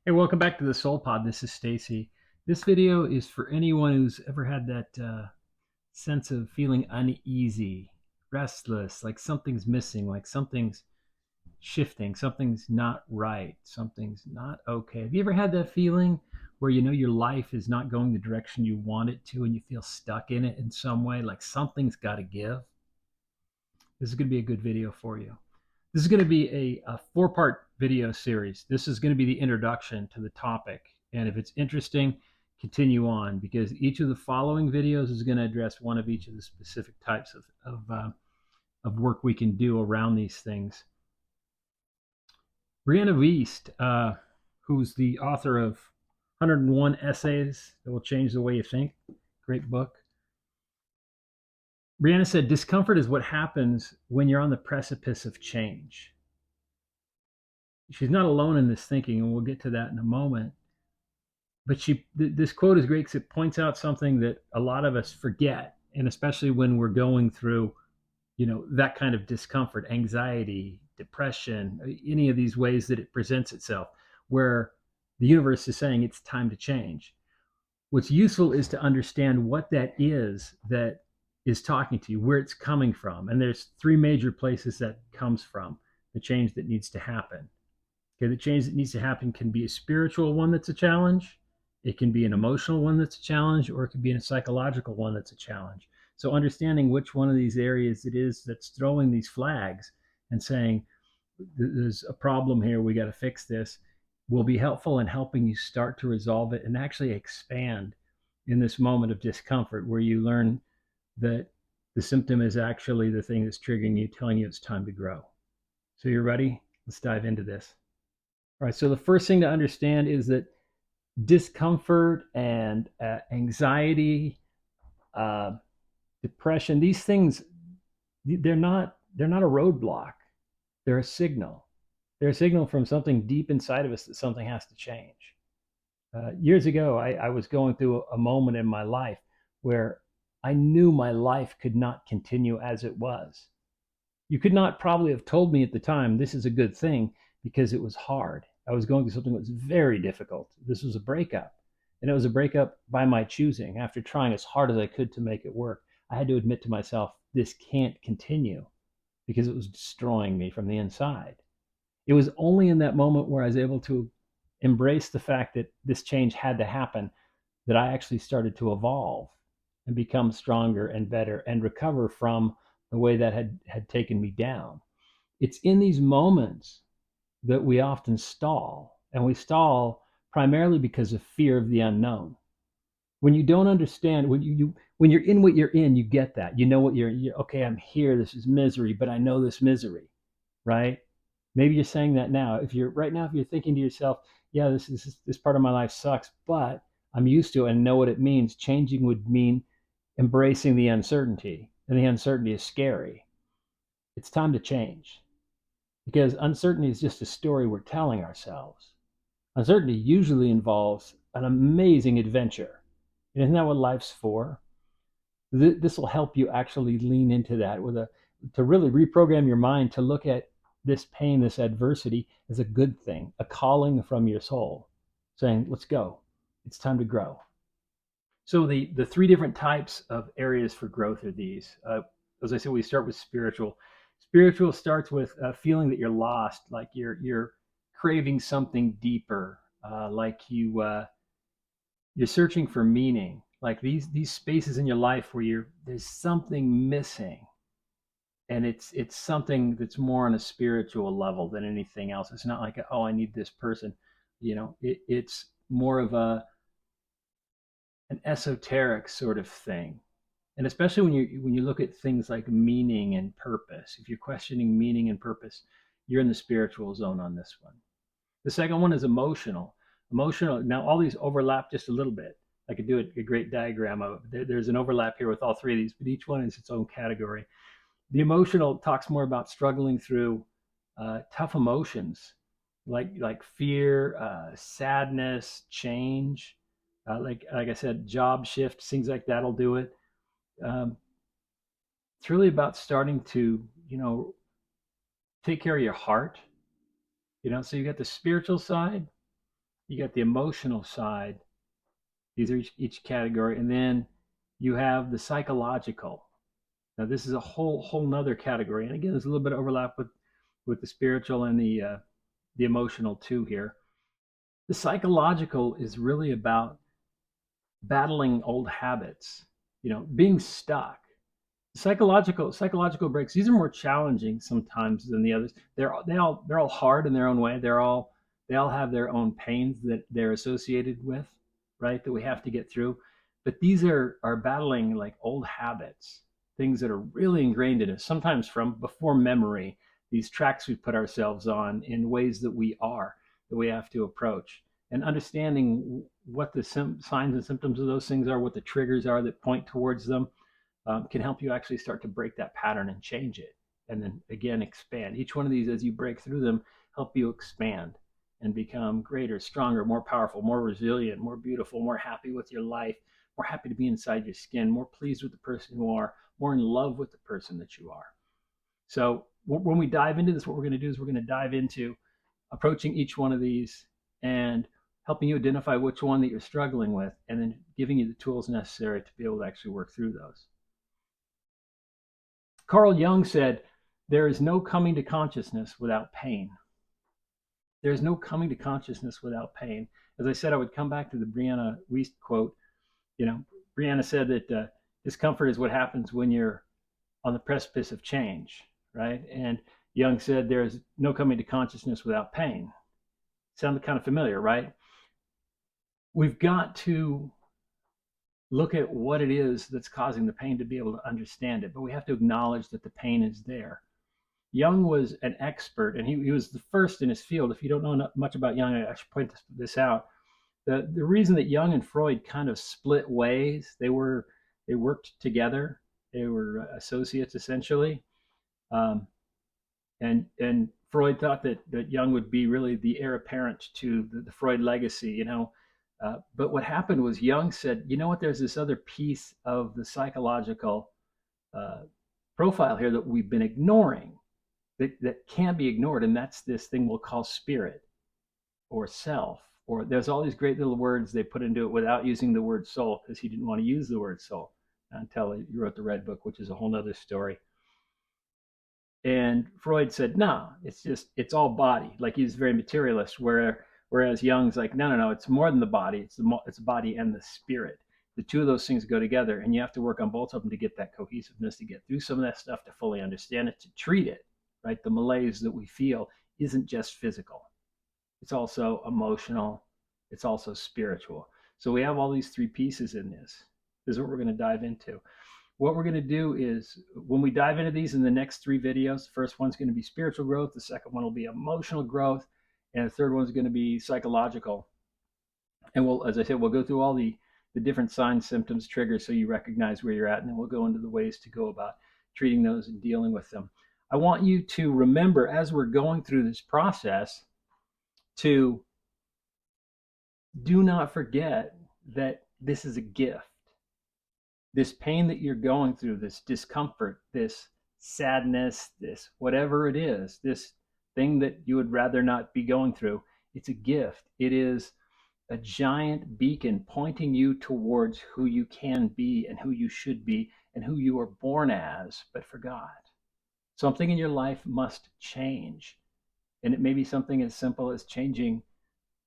Hey, welcome back to the Soul Pod. This is Stacy. This video is for anyone who's ever had that sense of feeling uneasy, restless, like something's missing, like something's shifting, something's not right, something's not okay. Have you ever had that feeling where you know your life is not going the direction you want it to and you feel stuck in it in some way, like something's got to give? This is going to be a good video for you. This is going to be a four-part video series. This is going to be the introduction to the topic. And if it's interesting, continue on because each of the following videos is going to address one of each of the specific types of work we can do around these things. Brianna Wiest, who's the author of 101 Essays That Will Change the Way You Think, great book. Brianna said, discomfort is what happens when you're on the precipice of change. She's not alone in this thinking, and we'll get to that in a moment. But this quote is great because it points out something that a lot of us forget, and especially when we're going through, that kind of discomfort, anxiety, depression, any of these ways that it presents itself, where the universe is saying it's time to change. What's useful is to understand what that is talking to you, where it's coming from, and there's three major places that comes from the change that needs to happen. Okay, the change that needs to happen can be a spiritual one that's a challenge, it can be an emotional one that's a challenge, or it can be a psychological one that's a challenge. So understanding which one of these areas it is that's throwing these flags and saying, there's a problem here, we got to fix this, will be helpful in helping you start to resolve it and actually expand in this moment of discomfort where you learn that the symptom is actually the thing that's triggering you, telling you it's time to grow. So you're ready? Let's dive into this. All right, so the first thing to understand is that discomfort and anxiety, uh, depression, these things, they're not a roadblock. They're a signal. They're a signal from something deep inside of us that something has to change. Years ago, I was going through a moment in my life where I knew my life could not continue as it was. You could not probably have told me at the time this is a good thing because it was hard. I was going through something that was very difficult. This was a breakup, and it was a breakup by my choosing. After trying as hard as I could to make it work, I had to admit to myself, this can't continue because it was destroying me from the inside. It was only in that moment where I was able to embrace the fact that this change had to happen that I actually started to evolve and become stronger and better and recover from the way that had taken me down. It's in these moments that we often stall, and we stall primarily because of fear of the unknown. When you don't understand, when you're in what you're in, you get that. You know what you're okay, I'm here, this is misery, but I know this misery, right? Maybe you're saying that now. If you're thinking to yourself, yeah, this part of my life sucks, but I'm used to it and know what it means. Changing would mean embracing the uncertainty, and the uncertainty is scary. It's time to change because uncertainty is just a story we're telling ourselves. Uncertainty usually involves an amazing adventure. And isn't that what life's for? This will help you actually lean into that to really reprogram your mind to look at this pain, this adversity as a good thing, a calling from your soul, saying, let's go. It's time to grow. So the three different types of areas for growth are these. As I said, we start with spiritual. Spiritual starts with a feeling that you're lost, like you're craving something deeper, like you're searching for meaning, like these spaces in your life where there's something missing, and it's something that's more on a spiritual level than anything else. It's not like, oh, I need this person, it's more of an esoteric sort of thing. And especially when you look at things like meaning and purpose, if you're questioning meaning and purpose, you're in the spiritual zone on this one. The second one is emotional. Emotional, now all these overlap just a little bit. I could do a great diagram of it. There's an overlap here with all three of these, but each one is its own category. The emotional talks more about struggling through tough emotions, like fear, sadness, change, like I said, job shift, things like that'll do it. Um, it's really about starting to take care of your heart. So you got the spiritual side, You got the emotional side. These are each category. And then you have the psychological. Now, this is a whole nother category. And again, there's a little bit of overlap with the spiritual and the emotional too here. The psychological is really about battling old habits, being stuck. Psychological breaks, these are more challenging sometimes than the others. They're all hard in their own way. They all have their own pains that they're associated with, right? That we have to get through. But these are battling like old habits, things that are really ingrained in us, sometimes from before memory, these tracks we put ourselves on in ways that we have to approach. And understanding what the signs and symptoms of those things are, what the triggers are that point towards them, can help you actually start to break that pattern and change it. And then again, expand. Each one of these, as you break through them, help you expand and become greater, stronger, more powerful, more resilient, more beautiful, more happy with your life, more happy to be inside your skin, more pleased with the person you are, more in love with the person that you are. So when we dive into this, what we're going to do is we're going to dive into approaching each one of these and helping you identify which one that you're struggling with, and then giving you the tools necessary to be able to actually work through those. Carl Jung said, there is no coming to consciousness without pain. There's no coming to consciousness without pain. As I said, I would come back to the Brianna Wiest quote. Brianna said that discomfort is what happens when you're on the precipice of change, right? And Jung said there's no coming to consciousness without pain. Sounded kind of familiar, right? We've got to look at what it is that's causing the pain to be able to understand it, but we have to acknowledge that the pain is there. Jung was an expert, and he was the first in his field. If you don't know much about Jung, I should point this out. The reason that Jung and Freud kind of split ways, they worked together. They were associates essentially, and Freud thought that Jung would be really the heir apparent to the Freud legacy, but what happened was Jung said, you know what, there's this other piece of the psychological profile here that we've been ignoring, that can't be ignored, and that's this thing we'll call spirit or self, or there's all these great little words they put into it without using the word soul, because he didn't want to use the word soul until he wrote the Red Book, which is a whole nother story. And Freud said, no, it's all body. Like, he's very materialist, whereas Jung's like, no, it's more than the body. It's the body and the spirit. The two of those things go together, and you have to work on both of them to get that cohesiveness, to get through some of that stuff, to fully understand it, to treat it, right? The malaise that we feel isn't just physical. It's also emotional. It's also spiritual. So we have all these three pieces in this. This is what we're going to dive into. What we're going to do is, when we dive into these in the next three videos, the first one's going to be spiritual growth, the second one will be emotional growth, and the third one's going to be psychological. And we'll, as I said, we'll go through all the different signs, symptoms, triggers, so you recognize where you're at, and then we'll go into the ways to go about treating those and dealing with them. I want you to remember, as we're going through this process, to do not forget that this is a gift. This pain that you're going through, this discomfort, this sadness, this whatever it is, this thing that you would rather not be going through, it's a gift. It is a giant beacon pointing you towards who you can be and who you should be and who you were born as, but for God. Something in your life must change. And it may be something as simple as changing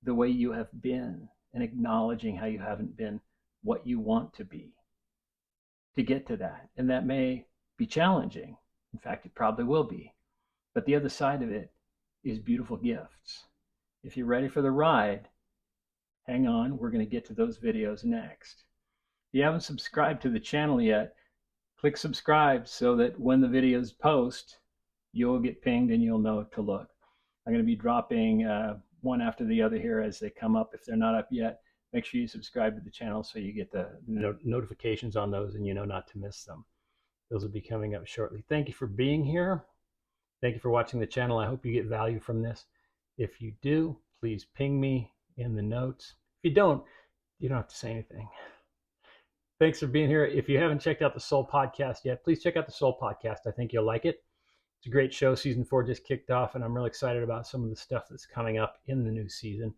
the way you have been and acknowledging how you haven't been what you want to be, to get to that. And that may be challenging. In fact, it probably will be. But the other side of it is beautiful gifts. If you're ready for the ride, hang on. We're going to get to those videos next. If you haven't subscribed to the channel yet, click subscribe so that when the videos post, you'll get pinged and you'll know to look. I'm going to be dropping one after the other here as they come up. If they're not up yet, make sure you subscribe to the channel so you get the notifications on those and you know not to miss them. Those will be coming up shortly. Thank you for being here. Thank you for watching the channel. I hope you get value from this. If you do, please ping me in the notes. If you don't have to say anything. Thanks for being here. If you haven't checked out the Soul Podcast yet, please check out the Soul Podcast. I think you'll like it. It's a great show. Season 4 just kicked off, and I'm really excited about some of the stuff that's coming up in the new season.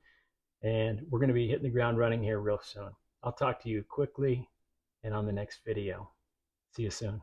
And we're going to be hitting the ground running here real soon. I'll talk to you quickly and on the next video. See you soon.